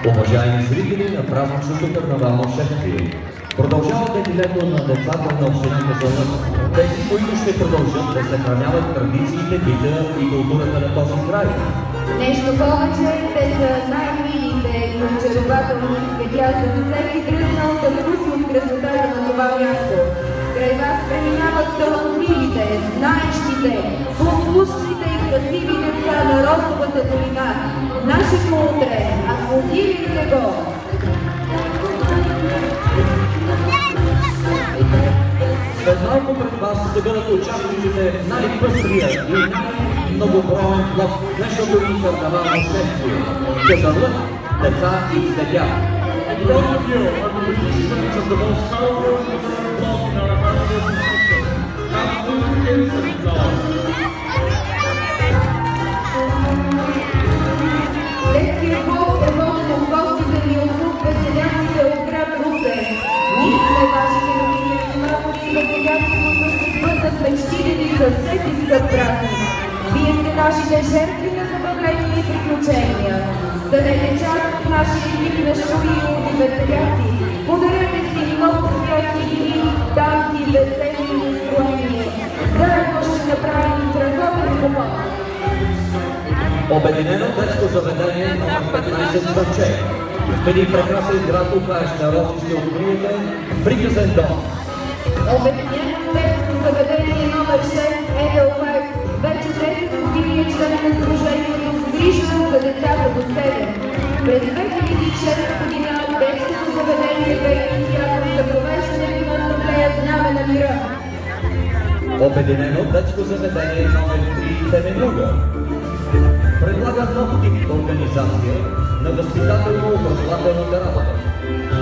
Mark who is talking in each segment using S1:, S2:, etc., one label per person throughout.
S1: Уважаеми зрители на празничното карнавално шествие, продължава дефилето на децата на община Казанлък. Тези, които ще продължат да съхраняват традициите, вида и културата на този край.
S2: Нещо повече, те са най-милите и очарователни цветя за всеки дръзнал да вкуси от красотата на това място. Край вас преминават талантливите, знаещите, послушните и красиви деца на Розовата долина. Нашето утре, аплодирайте го!
S1: След малко пред вас ще бъдат участниците в най-пъстрия и най-многоброен блок днешното ни карнавално шествие. Казанлък, деца и цветя.
S3: Both of you are the participants of the most powerful block in our carnival procession. Absolute innocent love.
S2: Детският блок е воден от гостите ни от клуб Веселяците от град Русе. Ние сме вашите любими аниматори и веселяци, които ще бъдат мечтители за всеки скъп празник. Вие сте нашите жертви на забавления и приключения. Станете част от нашия екип на шоуи и веселяци. Подарете си много святки игри, танци, весели и настроения. Заедно ще направим страхотен купон.
S1: Обединено детско заведение номер 15 Слънче. В един прекрасен град, ухаещ на рози, ще откриете приказен дом.
S2: Обединено детско заведение номер 6 Еделфайс вече 10 години е член на сдружението „Грижа за децата до 7. През 2006 година детското заведение бе инициатор за провеждането на асамблея Знаме на мира.
S1: Обединено детско заведение номер 3 Теменуга предлага нов тип организация на възпитателно-образователната работа.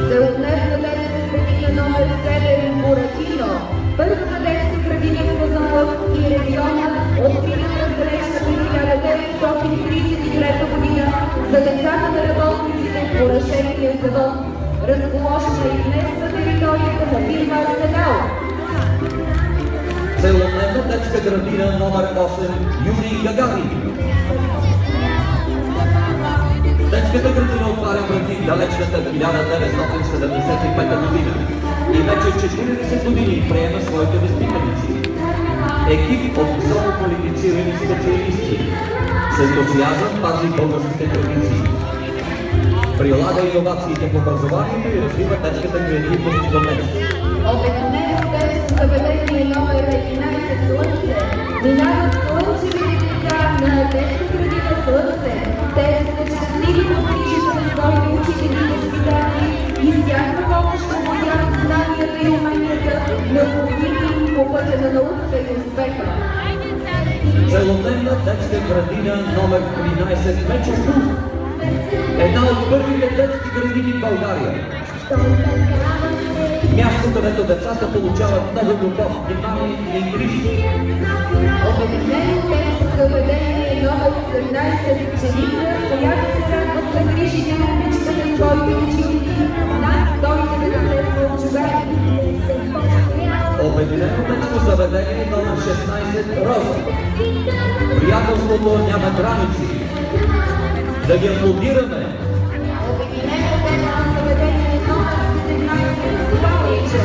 S2: Целодневна детска градина номер 7 Буратино, първата детска градина в Казанлък и региона, открита през далечната 1933 година за децата на работниците в оръжейния завод, разположена и днес на територията на фирма Арсенал.
S1: Целодневна детска градина номер 8 Юрий Гагарин. Детската градина отваря врати в далечната 1975 година и вече 40 години приема своите възпитаници. Екип от високо квалифицирани специалисти с ентусиазъм пази българските традиции. Прилага иновациите в образованието и развива детската креативност до днес.
S2: Обединено детско заведение номер 11 Слънце минават слънчевите деца на детска градина Слънце. Те са щастливи по грижата на своите учители и възпитатели и с тяхна помощ обладяват знанията и уменията, необходими по пътя на науката и успеха.
S1: Целодневна детска градина номер 13 Мечо. Една от първите детски градини в България. Място, където децата получават много любов, внимание и грижи.
S2: Обединено детско заведение номер 18 Пчелица, която се радват на грижите и обичата на своите учители над 190 човека.
S1: Обединено детско заведение номер 16 Роза. Приятелството няма граници. Да ги аплодираме!
S2: Обединено детско заведение номер 17 Славейче.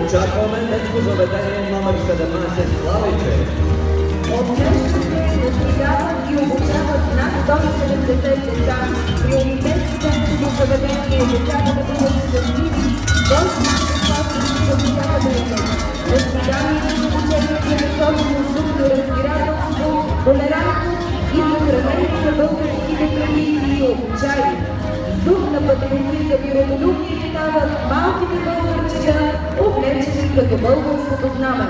S1: Очакваме детско заведение номер 17 Славейче.
S2: От днес ще се възпитават и обучават над 170 деца. Приоритет в детското заведение е децата да бъдат щастливи, който възпитанието и обучението е насочено с дух на разбирателство, толерантност и съхранение на българските традиции и обичаи. С дух на патриотизъм и родолюбие стават малките българчета, облечени като българското знаме.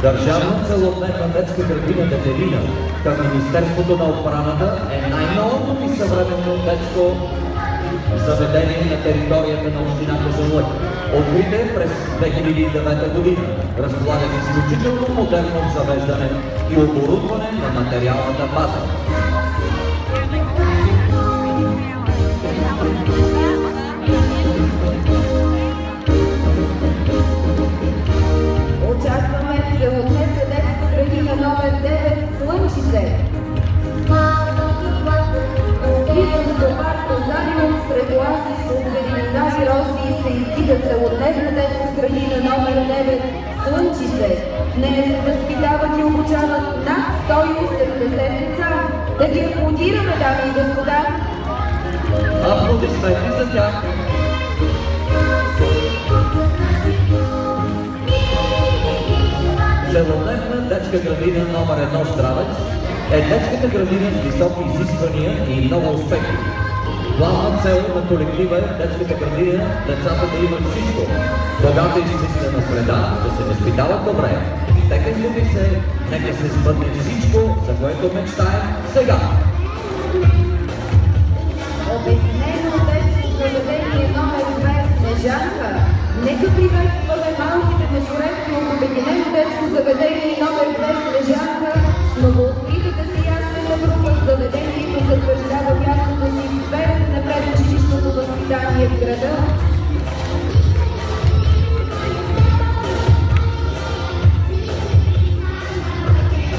S1: Държавна целодневна детска градина Детелина към Министерството на отбраната е най-новото и съвременно детско заведение на територията на община Казанлък. Открите през 2009 година. Разполага изключително модерно обзавеждане и оборудване на материалната база.
S2: 9 Слънчице. В нея се възпитават и обучават над 180 деца. Да ги аплодираме, дами и господа!
S1: Аплодисменти за тях! Целодневна детска градина номер 1 Здравец е детската градина с високи изисквания и много успехи. Главна цел на колектива е детската градина децата да имат всичко. Богата и смислена среда, да се възпитават добре. Нека изгуби се, нека се сбъдне всичко, за което мечтаем сега.
S2: Обединено детско заведение номер 2 Снежанка. Нека приветстваме малките мажоретки от Обединено детско заведение номер 2 Снежанка с новооткритата си яслена група. Заведението затвърждава мястото си в сферата на предучилищното възпитание в града.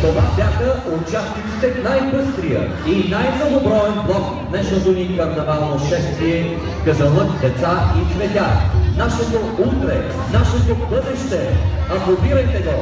S1: Това бяха участниците в най-быстрия и най-многоброен блок в днешното ни карнавално шествие Казанлък, деца и цветя. Нашето утре, нашето бъдеще. Аплодирайте го!